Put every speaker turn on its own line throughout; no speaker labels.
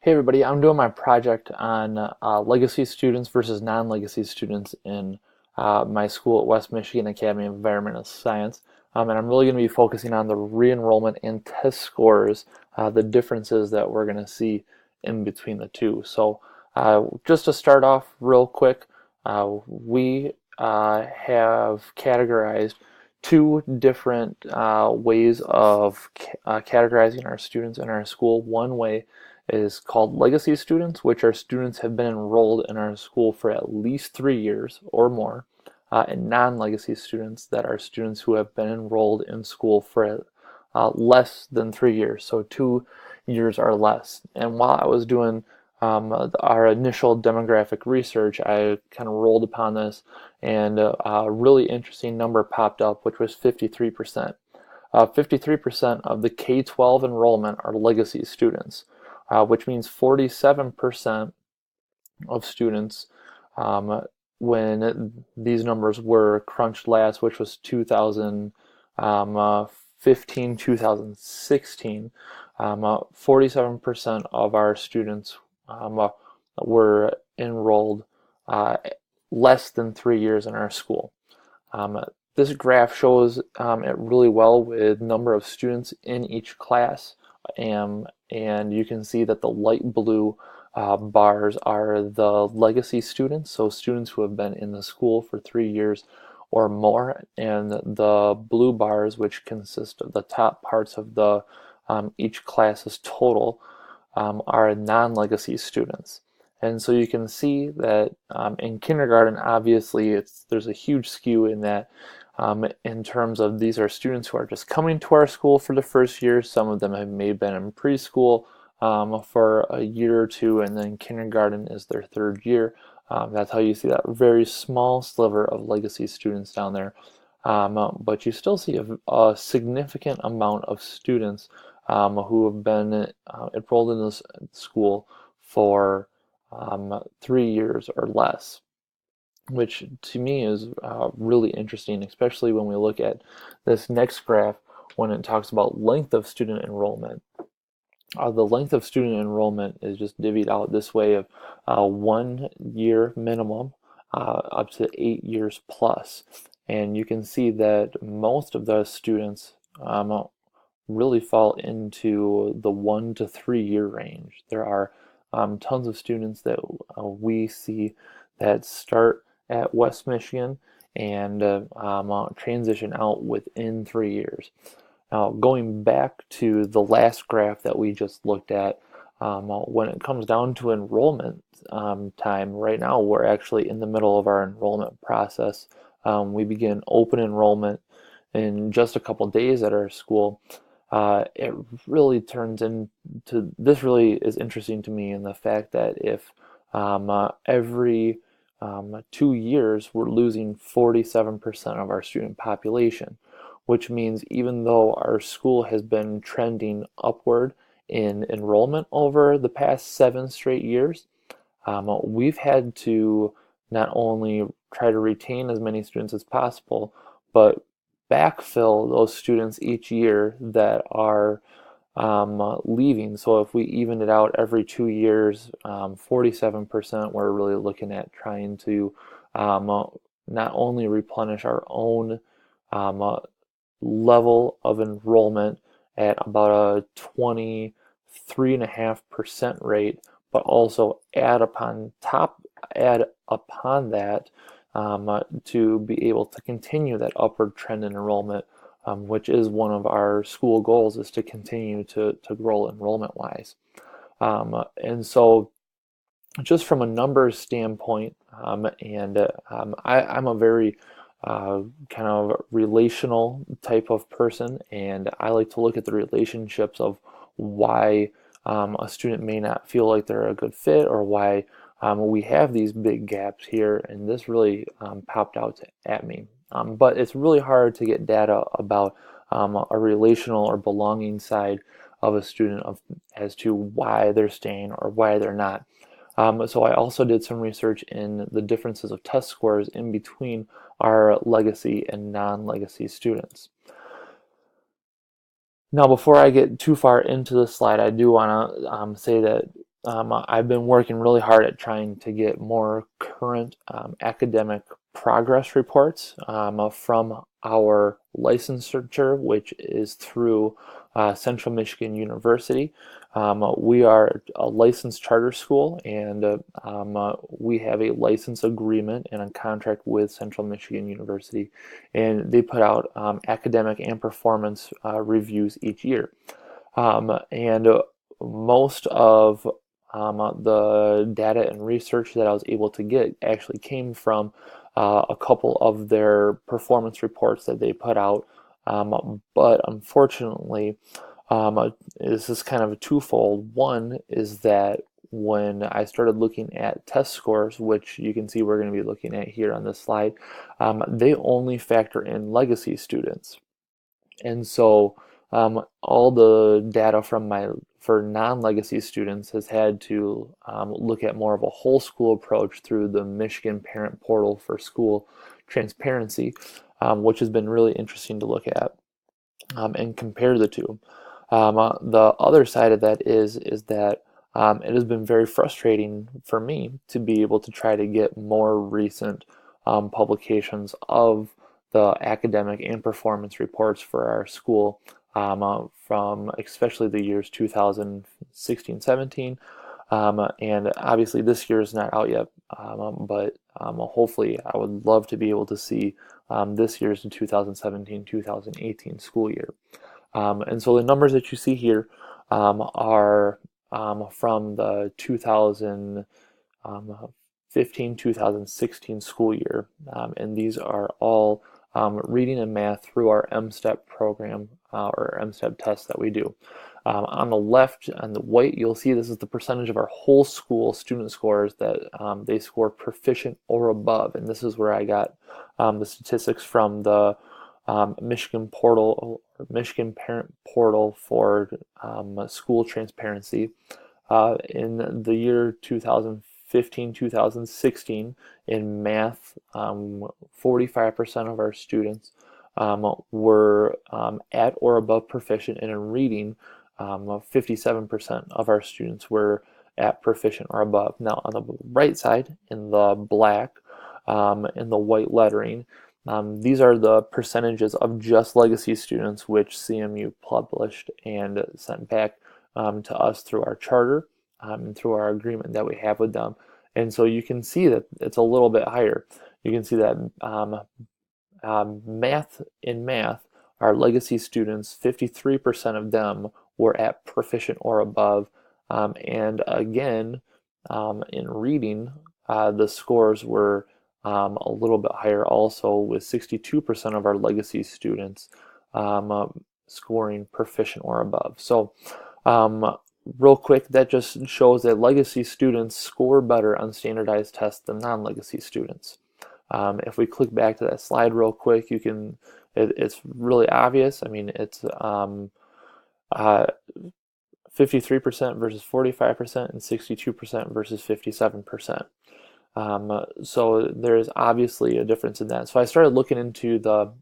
Hey everybody, I'm doing my project on legacy students versus non-legacy students in my school at West Michigan Academy of Environmental Science. And I'm really going to be focusing on the re-enrollment and test scores, the differences that we're going to see in between the two. So just to start off real quick, we have categorized two different ways of categorizing our students in our school. One way is called legacy students, which are students have been enrolled in our school for at least 3 years or more, and non-legacy students that are students who have been enrolled in school for less than 3 years, so 2 years or less. And while I was doing our initial demographic research, I kind of rolled upon this, and a really interesting number popped up, which was 53%. 53% of the K-12 enrollment are legacy students, which means 47% of students, when these numbers were crunched last, which was 2015, 2016, 47% of our students were enrolled less than 3 years in our school. This graph shows it really well with number of students in each class, and you can see that the light blue bars are the legacy students, so students who have been in the school for 3 years or more, and the blue bars, which consist of the top parts of the each class's total, are non-legacy students. And so you can see that in kindergarten, obviously, there's a huge skew in that in terms of these are students who are just coming to our school for the first year. Some of them may have been in preschool for a year or two, and then kindergarten is their third year. That's how you see that very small sliver of legacy students down there. But you still see a significant amount of students who have been enrolled in this school for 3 years or less, which to me is really interesting, especially when we look at this next graph when it talks about length of student enrollment. The length of student enrollment is just divvied out this way of 1 year minimum up to 8 years plus. And you can see that most of the students really fall into the 1 to 3 year range. There are tons of students that we see that start at West Michigan and transition out within 3 years. Now, going back to the last graph that we just looked at, when it comes down to enrollment time, right now we're actually in the middle of our enrollment process. We begin open enrollment in just a couple days at our school. It really turns into, this really is interesting to me in the fact that if every 2 years we're losing 47% of our student population, which means even though our school has been trending upward in enrollment over the past 7 straight years, we've had to not only try to retain as many students as possible, but backfill those students each year that are leaving. So if we even it out every 2 years, 47%, we're really looking at trying to not only replenish our own level of enrollment at about a 23.5% rate, but also add upon that to be able to continue that upward trend in enrollment, which is one of our school goals, is to continue to grow enrollment wise. And so just from a numbers standpoint, I'm a very kind of relational type of person, and I like to look at the relationships of why a student may not feel like they're a good fit, or why we have these big gaps here, and this really popped out at me. But it's really hard to get data about a relational or belonging side of a student as to why they're staying or why they're not. So I also did some research in the differences of test scores in between our legacy and non-legacy students. Now, before I get too far into the slide, I do want to say that I've been working really hard at trying to get more current academic progress reports from our licensure, which is through Central Michigan University. We are a licensed charter school, and we have a license agreement and a contract with Central Michigan University, and they put out academic and performance reviews each year. And most of the data and research that I was able to get actually came from a couple of their performance reports that they put out. But unfortunately, this is kind of a twofold. One is that when I started looking at test scores, which you can see we're going to be looking at here on this slide, they only factor in legacy students. And so all the data for non-legacy students has had to look at more of a whole school approach through the Michigan Parent Portal for School Transparency, which has been really interesting to look at and compare the two. The other side of that is that it has been very frustrating for me to be able to try to get more recent publications of the academic and performance reports for our school from especially the years 2016-17, and obviously this year is not out yet, but hopefully I would love to be able to see this year's 2017-2018 school year. And so the numbers that you see here are from the 2015-2016 school year, and these are all reading and math through our MSTEP program or MSTEP test that we do. On the left, on the white, you'll see this is the percentage of our whole school student scores that they score proficient or above, and this is where I got the statistics from the Michigan Portal, or Michigan Parent Portal for School Transparency. In the year 2015-2016, in math, 45% of our students were at or above proficient, and in reading, 57% of our students were at proficient or above. Now, on the right side, in the black, in the white lettering, these are the percentages of just legacy students which CMU published and sent back to us through our charter and through our agreement that we have with them. And so you can see that it's a little bit higher. You can see that math, our legacy students, 53% of them were at proficient or above. And again, in reading, the scores were a little bit higher also, with 62% of our legacy students scoring proficient or above. So real quick, that just shows that legacy students score better on standardized tests than non-legacy students. If we click back to that slide real quick, you can, it's really obvious. I mean, it's 53% versus 45% and 62% versus 57%. So there is obviously a difference in that. So I started looking into the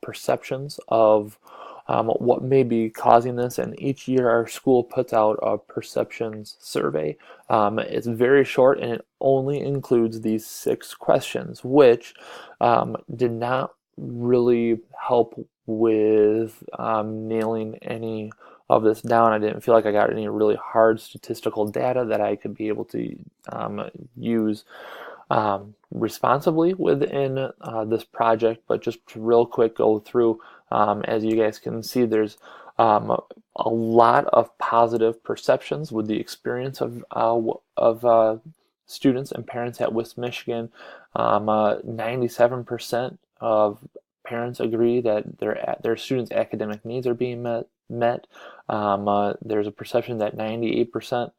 perceptions of what may be causing this, and each year our school puts out a perceptions survey. It's very short, and it only includes these 6 questions, which did not really help with nailing any of this down. I didn't feel like I got any really hard statistical data that I could be able to use responsibly within this project. But just to real quick go through, as you guys can see, there's a lot of positive perceptions with the experience of students and parents at West Michigan. 97% of parents agree that their students' academic needs are being met. There's a perception that 98%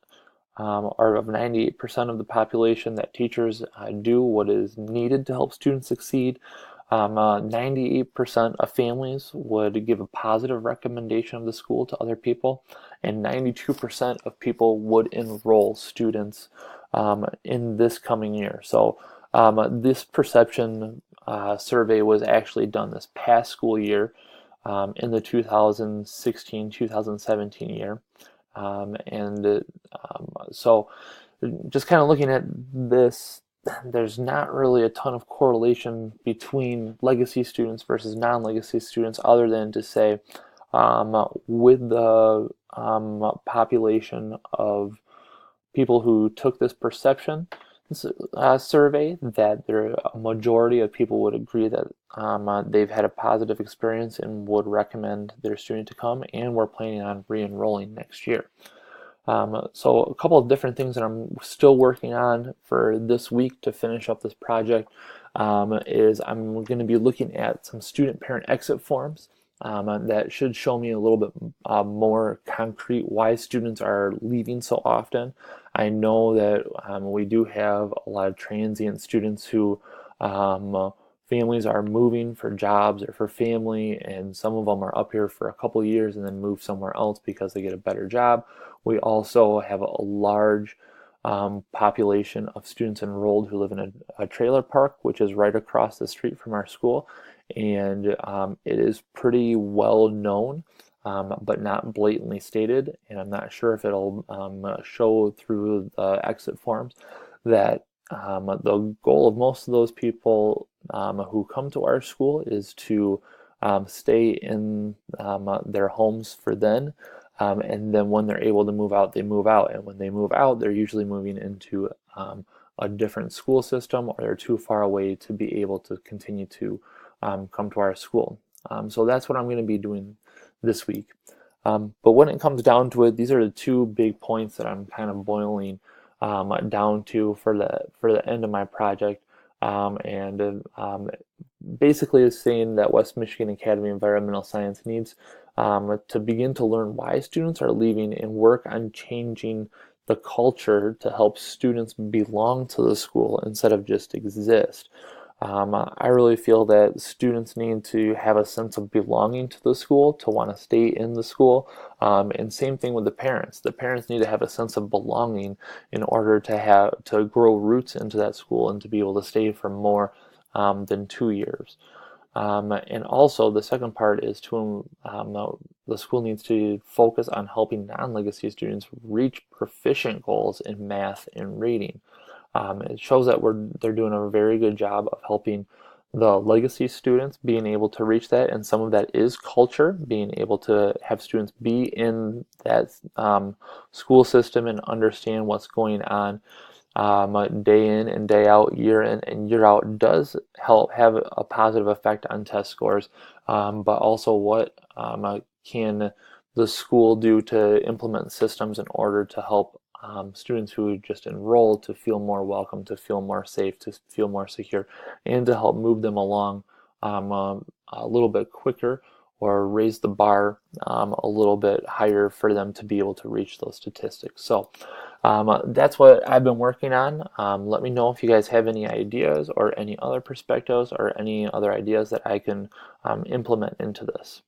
or of 98% of the population that teachers do what is needed to help students succeed. 98% of families would give a positive recommendation of the school to other people, and 92% of people would enroll students in this coming year. So this perception survey was actually done this past school year, in the 2016-2017 year, and So just kind of looking at this, there's not really a ton of correlation between legacy students versus non-legacy students, other than to say with the population of people who took this perception survey, that a majority of people would agree that they've had a positive experience and would recommend their student to come, and we're planning on re-enrolling next year. So a couple of different things that I'm still working on for this week to finish up this project is I'm going to be looking at some student parent exit forms that should show me a little bit more concrete why students are leaving so often. I know that we do have a lot of transient students who families are moving for jobs or for family, and some of them are up here for a couple years and then move somewhere else because they get a better job. We also have a large population of students enrolled who live in a trailer park, which is right across the street from our school, and it is pretty well known, but not blatantly stated, and I'm not sure if it'll show through the exit forms, that the goal of most of those people who come to our school is to stay in their homes for then, and then when they're able to move out, they move out, and when they move out, they're usually moving into a different school system, or they're too far away to be able to continue to come to our school. So that's what I'm going to be doing this week. But when it comes down to it, these are the two big points that I'm kind of boiling down to for the end of my project, and basically is saying that West Michigan Academy of Environmental Science needs to begin to learn why students are leaving and work on changing the culture to help students belong to the school instead of just exist. I really feel that students need to have a sense of belonging to the school, to want to stay in the school, and same thing with the parents. The parents need to have a sense of belonging in order to grow roots into that school and to be able to stay for more than 2 years. And also the second part is the school needs to focus on helping non-legacy students reach proficient goals in math and reading. It shows that they're doing a very good job of helping the legacy students being able to reach that, and some of that is culture, being able to have students be in that school system and understand what's going on day in and day out, year in and year out, does help have a positive effect on test scores, but also what can the school do to implement systems in order to help students who just enrolled to feel more welcome, to feel more safe, to feel more secure, and to help move them along a little bit quicker, or raise the bar a little bit higher for them to be able to reach those statistics. So that's what I've been working on. Let me know if you guys have any ideas or any other perspectives or any other ideas that I can implement into this.